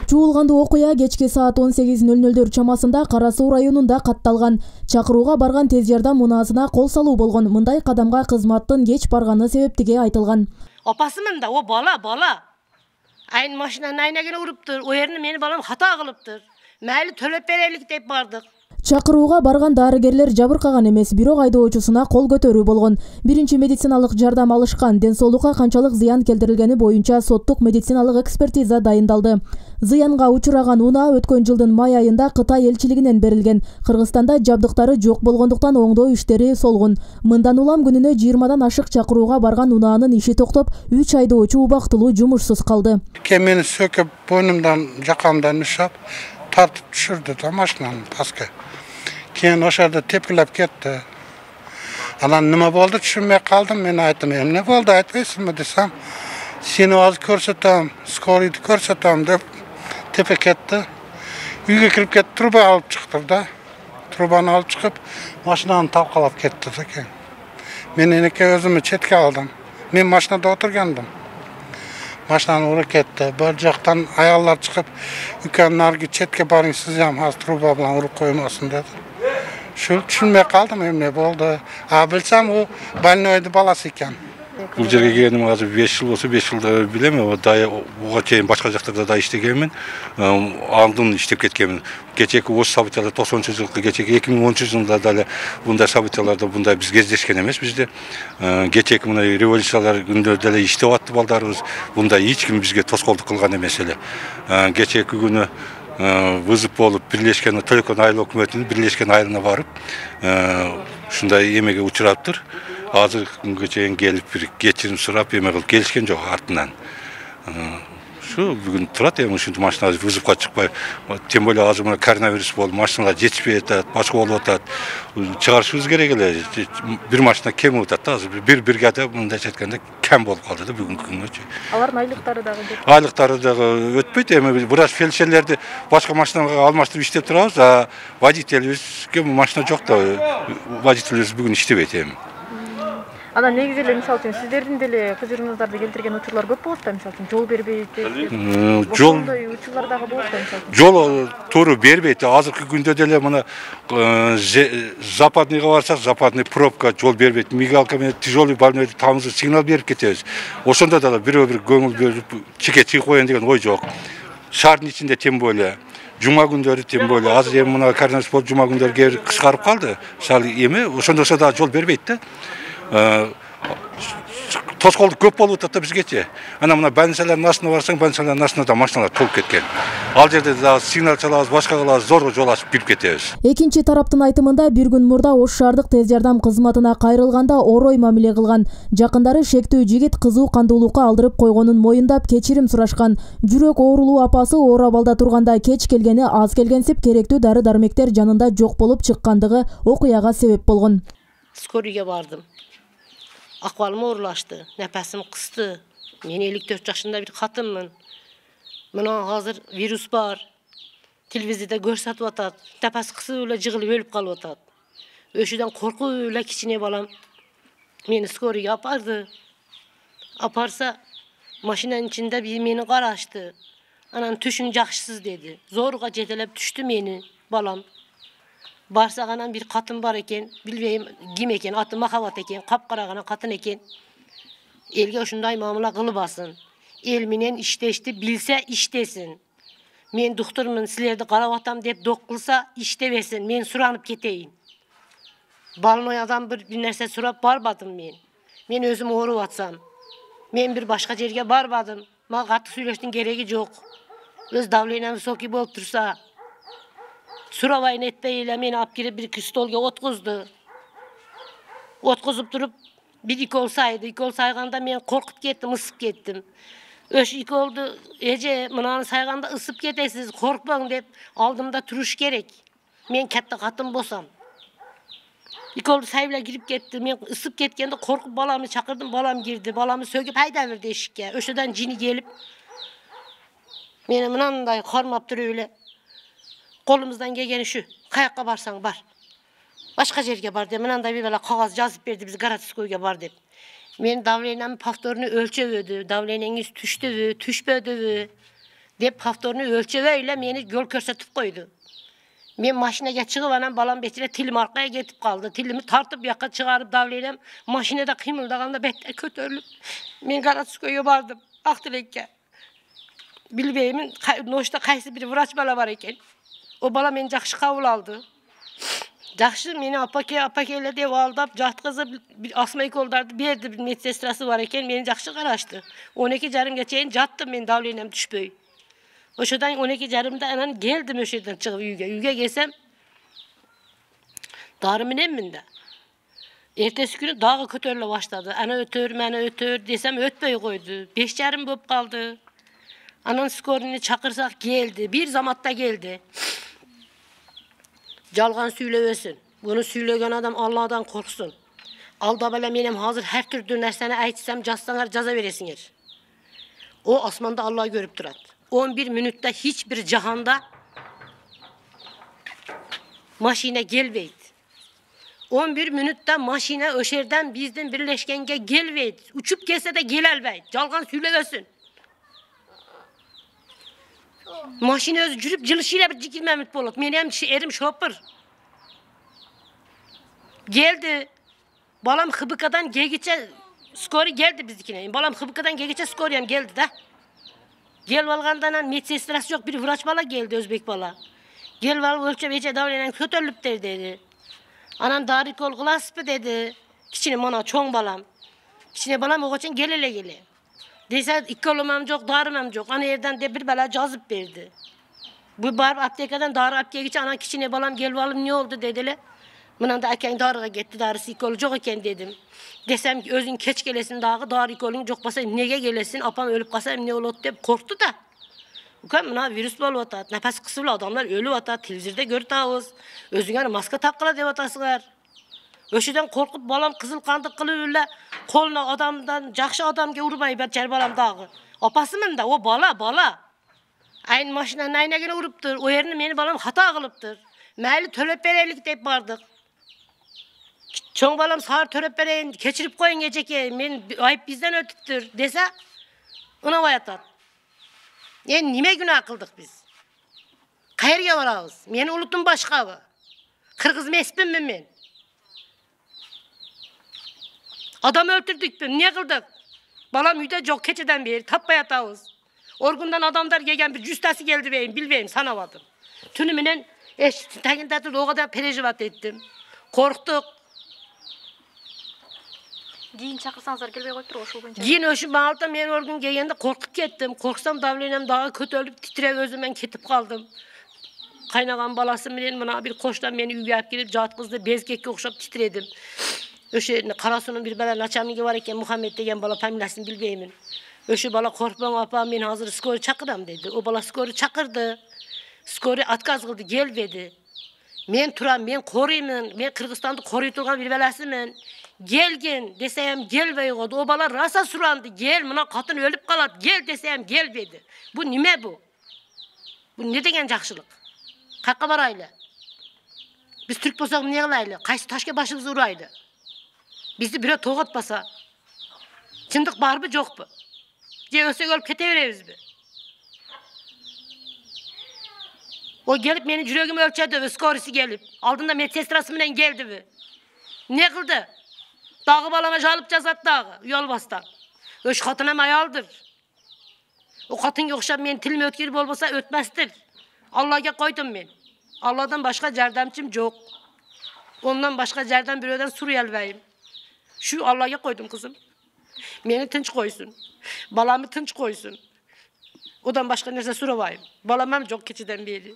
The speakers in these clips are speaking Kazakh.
Чуулгандуу окуя кечки саат 18:00 чамасында Кара Суу районунда катталган. Чакырууга барган тез жардам унаасына кол салуу болгон. Мындай кадамга кызматтын кеч барганы себептиги айтылган. Апасы мында, о бала. Айын машинаны айнагene уруптур. O yerine meni balam hata kılıptır. Мәйлі төлөп берелик деп бардык. Чакырууга барган дарыгерлер жабыркаган эмес, бирок айдоочусуна кол көтөрүү болгон. Биринчи медициналык жардам алышкан. Ден соолукка канчалык зыян келтирилгени боюнча соттук медициналык экспертиза дайындалды. Зыянга учураган унаа өткөн жылдын май айында Кытай элчилигинен берилген. Кыргызстанда жабдыктары жок болгондуктан оңдоо иштери солгун. Мындан улам күнүнө 20дан ашык чакырууга барган унаанын иши токтоп, 3 айдоочу убактылуу жумушсуз калды. Кемени сөкүп, боynumdan, жакамдан ушап, тартып түшүрдү да машинаны паска. Keyin oşarda tepkilep ketdi. Anan nima boldu tushunmay qaldim. Men aytdim, "Ne boldu aytmaysizmi?" desam, "Seni hozir ko'rsatam, skoriyni ko'rsatam" deb tepe ketdi. Uyga kirib ketdi, truba olib chiqdi da. Trubani olib chiqib, mashinani talqalab ketdi ekan. Men enike o'zimni chetga oldim. Men mashinada o'tirgandim. Mashinani urib ketdi. Bir joqdan ayollar chiqib, "Ukanlarga chetga boring, siz ham hozir truba bilan urib qo'ymasin" dedi. Şu tushunmay qaldim, ne bo'ldi. Bilsam u больнойдың balası ekan. Бұл жерге келгенім қазір 5 жыл болса, 5 жылда білемін. Оға чейин башқа жақтарда да иштегенмін. Алдын иштеп кеткенмін. Кечеки осы событиялар 90 жылғы кечеки 2010 жылда да bunday событияларда bunday biz кездешкен емес бізде. Кечеки мына революциялар күндө деле иштеп атты балдарыбыз. Bunday ешкім бізге тоскоолдук кылган эмес эле. Кечеки күнү вызып болып Бирлешкен Төлкөн айыл өкмөтүнүн Бирлешкен айылына барып, ушундай эмеге учураптыр. Азыр күнгө чейин келип бир кечирим сурап эме кылып келишкен жок артынан. Şu bugün turat ya şimdi maşınlar vızıp kaçıkpay. Tem böyle azı buna koronavirüs oldu. Maşınlar yetişmey etat, başka olup etat. Çıkarışımız gerekli. Bir maşına kem etat. Bir brigada bunu da çetkende kem bolup kaldı da bugün günü. Алардын айлыктары дагы Айлыктары дагы өтпөйт. Эми бираз фельдшерлерди башка машинаға алмаштырып иштеп турабыз. Водительибизге машина жок да. Водителибиз бүгүн иштебейт эми. Анан негизи эле мисалы үчүн сиздердин деле кыжырыңыздарды келтирген учурлар көп болот да, мисалы үчүн жол бербейт. Ошондой учурлар дагы болот да, мисалы үчүн. Жол туура бербейт. Азыркы күндө деле мына западныйга барсак, западный пробка жол бербейт. Мигалка менен тяжелый больной тамызы сигнал берип кетебиз. Ошондо дагы бирөө-бир көңүл берип чике коёюн деген ой жок. Шаардын ичинде тем более Жума күндөрү тем более азыр эми мына коронавирус болуп жума күндөрү кээ кыскарып калды. Мисалы эми ошондо да жол бербейт да. Тоскоолдук көп болуп атат да бизгечи. Ана мына больницалардын астына барсаң, больницалардын астына да машиналар толуп кеткен. Ал жерде да сигнал чалабыз, башка кылабыз, зорго жол ачып кирип кетебиз. Экинчи тараптын айтымында бир күн мурда Ош шаардык тез жардам кызматына кайрылганда орой мамиле кылган. Жакындары шектүү жигит кызуу кандуулукка алдырып койгонун моюндап кечирим сурашкан. Жүрөк оорулуу апасы оор абалда турганда кеч келгени аз келгенсип керектүү дары-дармектер жанында жок болуп чыккандыгы окуяга себеп болгон. Skoriga bardım. Akvalım uğurlaştı, nefesim kıstı. Men 54 yaşında bir kadınmın. Buna hazır virüs var. Televizide görsatip atat. Nefes kısı öyle jığılıp ölüp kalıp atat. Öşüden korku öyle kiçine balam. Meni skoriga apardı. Aparsa maşinanın içinde bir meni qaraştı. Anan tüşün jakşısız dedi. Zorga jetelep düştü meni balam. Barsak anan bir katın var eken, bilbeyim kim eken, atı makavat eken, kapkaragana katın eken. Elge uşunday mamula kılıp basın. El menen işteşti, bilse iştesin. Men doktormun, sizlerdi qaravatam dep dok kılsa iştevesin. Men suranıp keteyin. Balnoy adam bir nerse surap barbadım men. Men özüm oğrup atsam. Men bir başka jerge barbadım. Ma katı söyleştin gereği yok. Öz davleyle visoki bolup tursa. Suravayın etmeyle beni alıp girip bir stolga otkuzdu. Otkuzup durup bir ikol saydı. İkol sayganda ben korkup kettim, ısıp kettim. Öş ikoldu, ece mınanı sayganda ısıp ketesiz, korkmayın dep aldığımda turuş gerek. Ben katta katım bosam. İkoldu sayıyla girip kettim. Ben ısıp ketkende korkup balamı çakırdım, balam girdi. Balamı söküp hayda verdi eşikке. Öşeden cini gelip beni mınanday karmaptır öyle. Kolumuzdan gelgeni şu, kayakka barsan bar. Başka yerge bar de, mınanda bir böyle kağız yazıp verdi bizi Karatiskoyga bar de. Men davleynəmin faktorunu ölçövüdü, davleynəniz tüşdüvü, tüşbödüvü. Dep haftorunu ölçeveyle meni yol körsetip koydu. Men maşinaga çıkıp anam balam betire tilim arkaya getip kaldı. Tilimi tartıp yaka çıkarıp davleylem. Maşinada kıymıldaganda better kötörülüp. Men Karasukoy'a bardım. Aktilekке. Bilbeymin noşta kaysi bir vraç bala var eken. O bala meni jakşı kabul aldı. Jakşı meni apakeyle dev aldap jatkızı bir asmayı koldardı. Berdi bir medsestrası var eken meni jakşı karaştı. 12 jarım geçeyin jattım men davleylem düşpöy. Oşadan 12 jarımda anan geldim öşeden çıkıp uyga. Uyga gelsem darımın emminde. Ertesi günü dağı kötörle başladı. Ana ötör desem ötmöy koydu. 5 jarım bop kaldı. Anan skorini çakırsak geldi. Bir zamatta geldi. Jalgan söylevesin. Bunu söylegen adam Allah'dan korksun. Alda bala menem hazır her türlü nersene aytsam jassaňar jaza beresiňer. O asmanda Allah görüp durat. 11 minutta hiçbir cihanda maşine gelmeydi. 11 minutta maşine öşerden bizden birleşkenge gelmeydi. Uçup gelse de gelelmeydi. Jalgan söylevesin. Maşine özü jürüp jılışıyla bir jikilmemit bolat. Menem erim şopur. Geldi. Balam Hıbıkadan gegiçe skori geldi bizikine. Balam Hıbıkadan gegiçe skoriyam geldi de. Gel valgandan medsestrası yok bir vraç bala geldi Özbek bala. Gel val ölçep ece davlenen kötörlüpter dedi. Anam darik ol gılaspı dedi. Kiçine mana çoğun balam. Kiçine balam o için gele. Dese iki olumam yok, darımam yok. Ana yerden de bir bala cazıp verdi. Bu barb aptekadan darı apteka geçe ana kiçine balam gel valım ne oldu dediler. Bundan da erken darıga gitti, darısı iki olu yok eken dedim. Desem ki özün keç gelesin dağı, darı iki olun yok basa nege gelesin, apam ölüp kasayım ne olur deyip korktu da. Bakın buna virüs bol vatat, nefes kısırlı adamlar ölü vatat, televizörde görüp ağız. Özüne maske takıla dev atasılar. Öşüden korkup balam kızıl kandık kılıverle koluna adamdan, jakşı adamga urmayı ben çer balam dağı. Apasımın da o bala. Aynı maşına nayına gene uruptur, o yerini meni balam hata kılıptır. Məhli tölep bereylik deyip bardık. Çoğun balam sağır tölep bereyin, keçirip koyun geceke, men ayıp bizden ötüptür dese, ona vayatat. Nime günah kıldık biz? Kayırga varağız, meni ulutum başka bu. Kırgız mespim mi men? Adam öldürdük ben, ne kıldık? Balam üyde çok keçeden beri, tappa yatağız. Orgundan adamlar gelen bir cüstası geldi beyim, bilbeyim, sanamadım. Tünümünen tekintatır o kadar perejivat ettim. Korktuk. Giyin çakırsanızlar gelbey koyuptur oşul boyunca. Giyin öşüm bağırdım men orgun gelgende korkup kettim. Korksam davlenem daha kötü ölüp titrep özümen ketip kaldım. Kaynagan balası menen bana bir koştan beni üye alıp gelip jatkızdı bezkekке okşap titredim. Öşe Karasu'nun bir bala laçamigi var eken Muhammed degen bala familiyasını bilbeymin. Öşe bala korkmam apam men hazır skori çakıram dedi. O bala skori çakırdı. Skori atkaz kıldı gelmedi. Men turam, men koruyman, men Kırgızstan'da koruyturgan bir belasımın. Gelgin deseyem gelbey koydu. O bala rasa surandı. Gel, mına katın ölüp kalat. Gel deseyem gelmedi. Bu nime bu? Bu ne degen jakşılık? Kakka baraylı. Biz Türk bolsak ne kılaylı? Kaysı taşka başımızı uraylı. Bizi bire toğut basa. Çındık bar mı yok mu? Je ölsek ölüp keteveririz mi? O gelip beni yüreğimi ölçerdi ve skorisi gelip. Aldığında medsestrası menen geldi mi? Ne kıldı? Dağı balama jalıp jazat dağı, yol bastan. Öş katınam ayaldır. O katın yokşap men tilimi ötkirip olmasa ötmezdir. Allah'a koydum men. Allah'dan başka yardımcım yok. Ondan başka yerden bir öden sur yelveyim. Şu Allah'a koydum kızım. Beni tınç koysun. Balamı tınç koysun. Odan başka nerse suravayım. Balamam çok keçiden beri.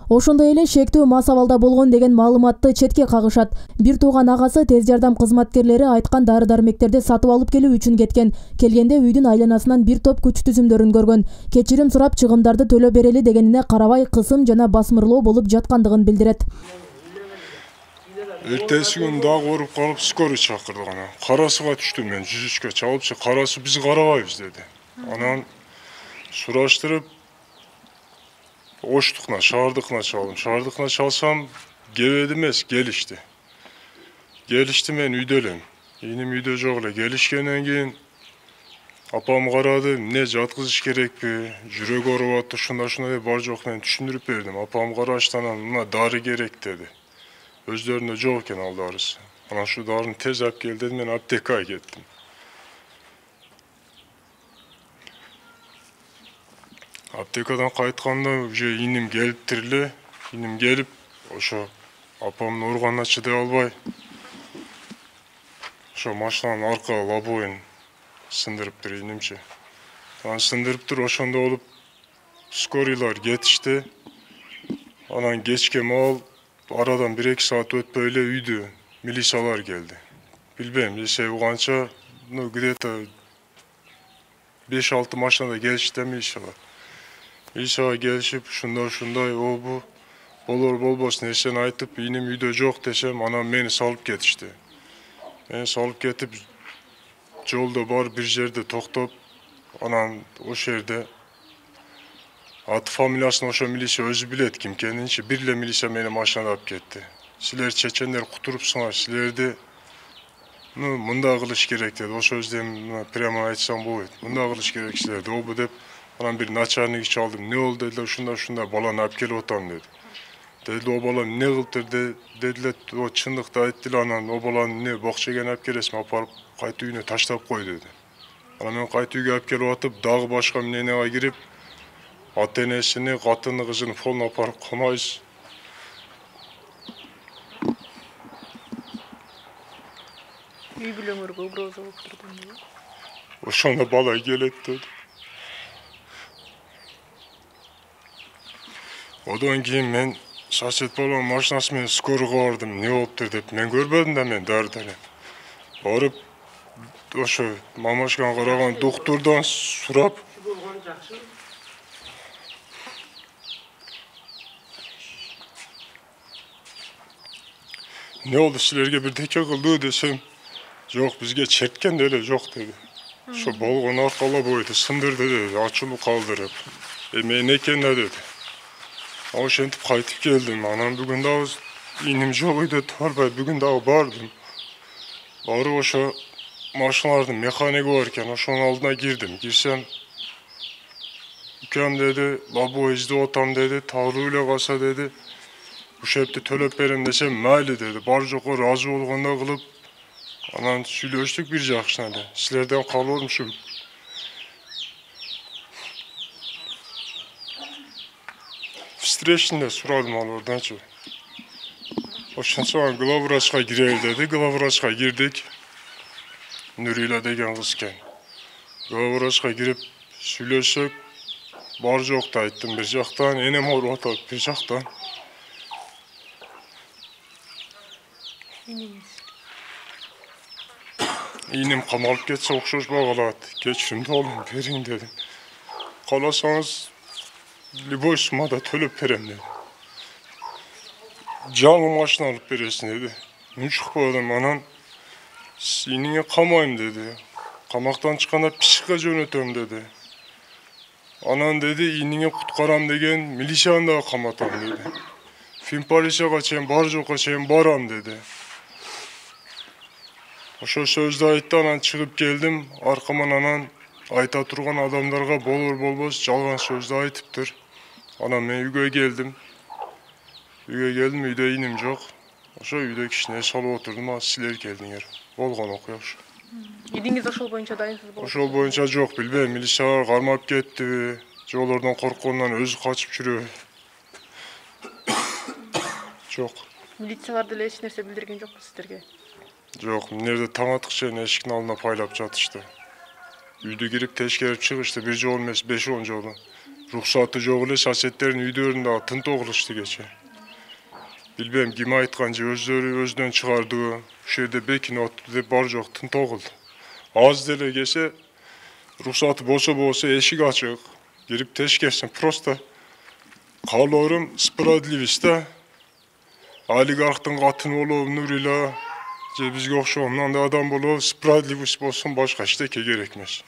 Ошондой эле шектүү мас абалда болгон деген маалыматты четке кагышат. Бир тууган агасы тез жардам кызматкерлери айткан дары-дармектерди сатып алып келүү үчүн кеткен. Келгенде үйдүн айланасынан бир топ күч түзүмдөрүн көргөн. Кечирим сурап чыгымдарды төлөп берели дегенине карабай кысым жана басмырлоо болуп жаткандыгын билдирет. Эртеси күнү дагы ооруп калып скорый чакырдык анан. Карасыга түштүм мен 103кө чалыпчы, карасы биз карабайбыз деди. Анан сураштырып Оштукна, шаардыкына чалдым. Шаардыкына чалсам, кебеди эмес, келишти. Келишти, мен үйдө элем. Ийним үйдө жок эле. Келишкенден кийин Apam karadı, ne jatkızış gerekpi, jürek orup attı, şunda de bar жоқ, men düşündürüp berdim. Apam karaştan buna darı gerek dedi. Özlerinde жоқ eken al darısı. Ana şu darını tez ap gel dedim, men aptekaya gittim. Aptekadan qaytkanda уже inim geliptirli, inim gelip, oşo apamın organına çıday alбай, oşo maşinanın arka лобоюн sındırıptır inimçe. Sındırıptır, oşonda olup skorilar getişti. Anan geçke mal, aradan 1-2 saat ötpöyle üydü, milisalar geldi. Bilbeyim, lise uğança, где-то 5-6 maşinada gelişti milisalar. Milisalar gelişip, şunday, o bu, bolor bolbos nesen aytıp, inim üyde жоқ desem, anam meni salıp getişti. Meni salıp getip, jolda bar bir jerde toktop, anan o şerde atı familiyasını oşo milisa özü bilet kim kendinçe birle milisa meni maşinada alıp ketти. Siler çeçenler kuturupsыңар, silerdi mында kılış gerek dedi. O sözden prema aytsam bolойт. Mında kılış gerek silerdi. O bu dep anan bir начальниги çaldım. Ne oldu dediler, şunda balаны alıp kelip otam dedi. Dediler o balam ne kıltır dediler, o çınlıkta ayttılar anan o balanı ne bokçagen alıp kelesmi aparıp qayta үйüne taştap koy dedi. Ana men qayta үйгө alıp kelip atıp dagı başka menene girip ата-энесini, қатыны, kızını falan aparıp komayız. Үй бүлөңөргө угроза болуп турдун деп. Oşanda bala gelet dedi. Odan keyin men sosed bolam mashinасы менен скорыйга бардым. Ne болуптур деп мен көрбөдүм да мен дарыдан. Барып ошо мамашкан караган доктурдан сурап ne oldu silerge bir teke kıldı desem yok bizge çertken de öyle yok dedi. Şu balgonu arkala boydu sındırdı dedi açılıp kaldırıp. Men eken de dedi. Ama şentip kaytıp geldim anam bugün daha inim joğuydu torbay bugün daha bardım. Barı oşo maşinalardın mekanik varken oşonun aldına girdim. Girsem Ükəm dedi, babo izde otam dedi, tağrıyla kasa dedi. Bu şepti tölöp berim desem mayli dedi. Bar joko razı olganda kılıp anan süйлөштүк bir жақшына da. Sizlerden kalormuşum. Streçinde suradım al oradan çok. Oşan sonra glavraçka girelim dedi. Glavraçka girdik. Nurila degen kızken. Glavraçka girip süйлөшсөк bar joktu ayttım bir jaktan, enem orup atıp bir jaktan. İğnem kamalıp ketse okşoş bağalat. Geçirimde olun verin dedim. Kalasanız Liboy sumada tölüp verem dedi. Canlı maşını alıp veresin dedi. Ben çıkmadım anan. İğnine kamayım dedi. Kamaktan çıkanda psika jönötöm dedi. Anan dedi iğnine kutkaram degen milişan da kamatam dedi. Fin polisiye kaçayım, bar жоқ kaçayım, baram dedi. Oşo sözde aytты anan çıkıp geldim. Arkaman anan ayta turgan adamlarga bolor bolbos жалган sözde aytıptır. Anan men үйгө geldim. Үйde inim жоқ. Oşo үйde kişine salıp oturdum. Siler geldiңер. Болгон окуя ошо. Идиңиз ошол боюнча дайынсыз болот. Ошол боюнча жок, билбейм. Милициялар кармап кеттиби, же олордон корккондон өзү качып жүрөбү. Жок. Милициялар деле эч нерсе билдирген жокпу сиздерге? Жок, мынерде таң аткыча эшиктин алдына пайлап жатышты. Үйдө кирип тешкерип чыгышты, бир жолу эмес 5-10 жолу. Рухсаты жок эле соседтердин үйдөрүндө тынтоо кылышты кече. Билбейм, ким айткан же өздөрү өзүнөн чыгардыбы, ушул жерде бекинип отуп деп бар жок тынтоо кылды. Аз деле кесе рухсаты болсо эшик ачык. Кирип тешкерсин, просто каалоорум справедливость да. Олигархтын катыны болобу, Нурила же бизге окшогон мындай адам болобу, справедливость болсун, башка эчтеке керек эмес.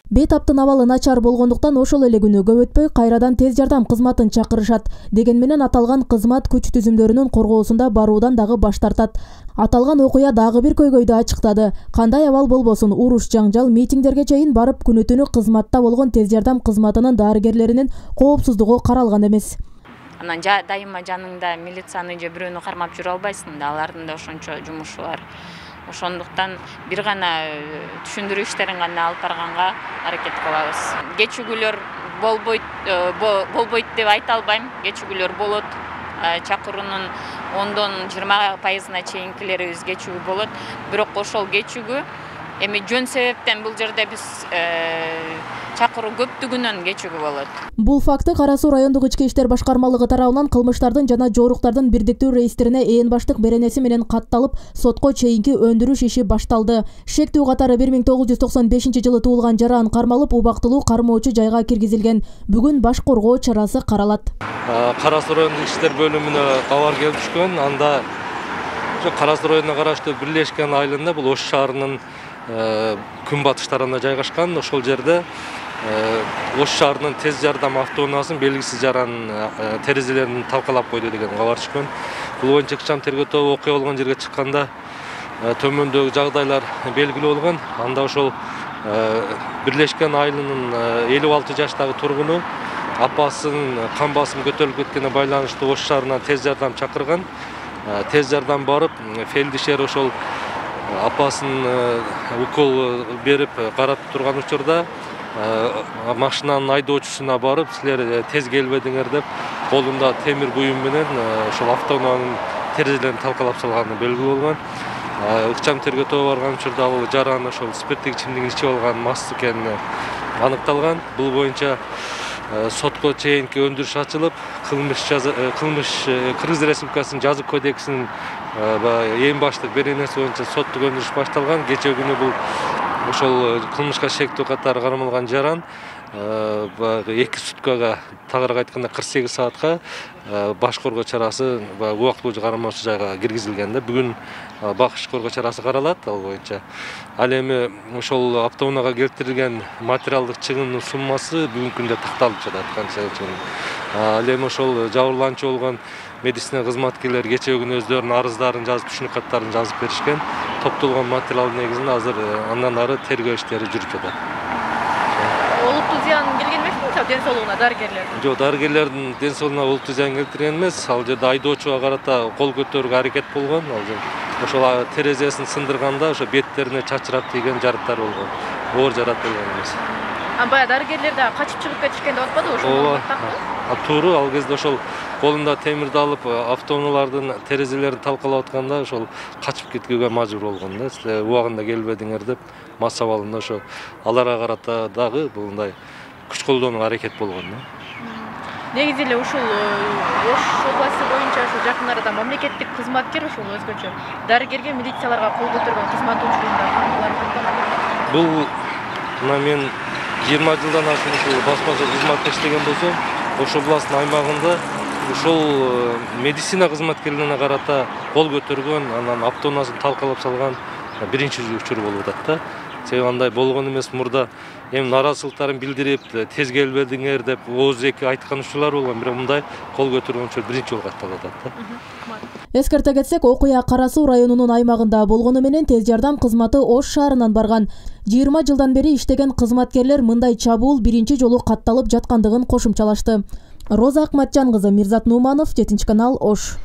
Бейтаптын абалы начар болгондуктан ошол эле күнү көп өтпөй кайрадан тез жардам кызматын чакырышат. Деген менен аталган кызмат күч түзүмдөрүнүн коргоосунда баруудан дагы баш тартат. Аталган окуя дагы бир көйгөйдү ачыктады. Кандай абал болбосун, уруш, жаңжал, митингдерге чейин барып күнү-түнү кызматта болгон тез жардам кызматынын дарыгерлеринин коопсуздугу каралган эмес. Анан дайыма жаныңда милицияны же бирөөнү кармап жүрө албайсың да, алардын да ошончо жумушу бар. Ошондуктан бир гана түшүндүрүү иштерин гана алып барганга аракет кылабыз. Кечигүүлөр болбойт деп айта албайм. Кечигүүлөр болот. Чакыруунун 10-20% чейинкилерибиз кечигүү болот. Бирок ошол кечигүү эми жөн себептен бул жерде биз чакыруу көптүгүнөн кечигүү болот. Бул факты Кара Суу райондук ички иштер башкармалыгы тарабынан кылмыштардын жана жоруктардын бирдиктүү реестрине ээн баштык беренеси менен катталып, сотко чейинки өндүрүш иши башталды. Шектүү катары 1995-жылы туулган жаран кармалып, убактылуу кармоочу жайга киргизилген. Бүгүн баш коргоо чарасы каралат. Кара Суу райондук иштер бөлүмүнө кабар келип түшкөн. Анда Кара Суу районуна караштуу Бирлешкен айылында, бул Ош шаарынын күнбатыш тарабында жайгашкан. Ошол жерде Ош шаарынын тез жардам автоунаасын белгисиз жаран терезелерин талкалап койду деген кабар түшкөн. Бул боюнча ыкчам тергөө тобу окуя болгон жерге чыкканда төмөндөгү жагдайлар белгилүү болгон. Анда ошол Бирлешкен айылынын 56 жаштагы тургуну апасынын кан басымы көтөрүлүп кеткенине байланыштуу Ош шаарынан тез жардам чакырган. Тез жардам барып, фельдшер ошол апасын укол берип карап турган учурда машинанын айдоочусуна барып, силер тез келбедиңер деп, колунда темир буюм менен ошол автоунаанын терезелерин талкалап салганы белгилүү болгон. Ыкчам тергөө тобу барган учурда ал жаран ошол спирттик ичимдигин ичип алган мас экени аныкталган. Бул боюнча сотко чейинки өндүрүш ачылып, Кыргыз Республикасынын жазык кодексинин эң баштык беренеси боюнча соттук өндүрүш башталган. Кечээ күнү бул ошол кылмышка шектүү катары кармалган жаран 2 суткага, тагыраак айтканда 48 саатка баш коргоо чарасы убактылуу кармоочу жайга киргизилген да. Бүгүн баш коргоо чарасы каралат ал боюнча. Ал эми ошол автоунаага келтирилген материалдык чыгымдын суммасы бүгүнкү күндө такталып жатат. Канча чыгым. Ал эми ошол жабырланчу болгон медицина кызматкерлери кечээ күнү өздөрүнүн арыздарын жазып, түшүнүк каттарын жазып беришкен. Топтолгон материал негизинде азыр андан ары тергөө иштери жүрүп жатат. Олуттуу зыян келген эмеспи ден соолугуна дарыгерлердин? Жок, дарыгерлердин ден соолугуна олуттуу зыян келтирген эмес. Ал жерде айдоочуга карата кол көтөрүүгө аракет болгон. Ал жерде ошол терезесин сындырганда ошо беттерине чачырап тийген жарыктар болгон. Оор жарат болгон эмес. Баягы дарыгерлер да качып чыгып кетишкен деп атпады ошол? Туура, ал кезде ошол колунда темирди алып автоунаалардын терезелерин талкалап атканда ошол качып кетүүгө мажбур болгон да. Силер убагында келбедиңер деп мас абалында ошо аларга карата дагы мындай күч колдонууга аракет болгон да. Негизи эле ушул Ош областы боюнча ошо жакын арада мамлекеттик кызматкер ушул өзгөчө дарыгерге, милицияларга кол көтөргөн кызмат учурунда камалар. Бул мен 20 жылдан ашык ушул басмачы кызматта иштеген болсом, Ош областынын аймагында ушул медицина кызматкерлерине карата кол көтөргөн, анан автоунаасын талкалап салган биринчи учур болуп атат да. Себеби андай болгон эмес, мурда эми нараазычылыктарын билдирип, тез келбедиңер деп ооз-эки айткан учурлар болгон, бирок мындай кол көтөргөн учур биринчи жолу катталып атат да. Эскерте кетсек, окуя Кара Суу районунун аймагында болгону менен тез жардам кызматы Ош шаарынан барган. 20 жылдан бери иштеген кызматкерлер мындай чабуул биринчи жолу катталып жаткандыгын кошумчалашты. Роза Акматжан кызы, Мирзат Нуманов, 7 канал, Ош.